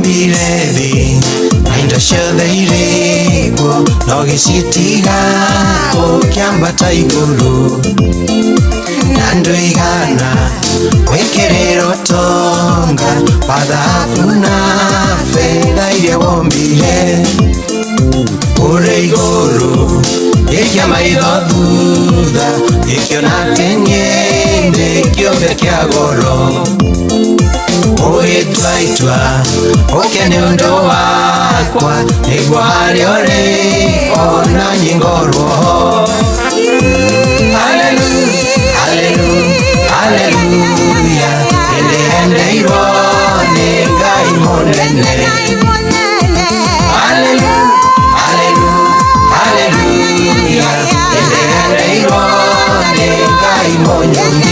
Wombirethi Indo ciothe irikuo no gĩcitiga ũkĩambata igũrũ na ndũigana wĩkĩrĩrwo tonga wa thahabu na fedha iria wombire ũrĩ igũrũ gĩkia maitho thutha gĩkĩona atĩ niĩ ndĩ kĩũmbe kĩa goro ũgĩtua itua ũkene ũndũ wakwa nĩguo harĩa ũrĩ ona niĩ ngorwo ho. Hallelujah, hallelujah, hallelujah, nĩendeirwo nĩ Ngai mũnene. Hallelujah, hallelujah, hallelujah, nĩendeirwo nĩ Ngai mũnene.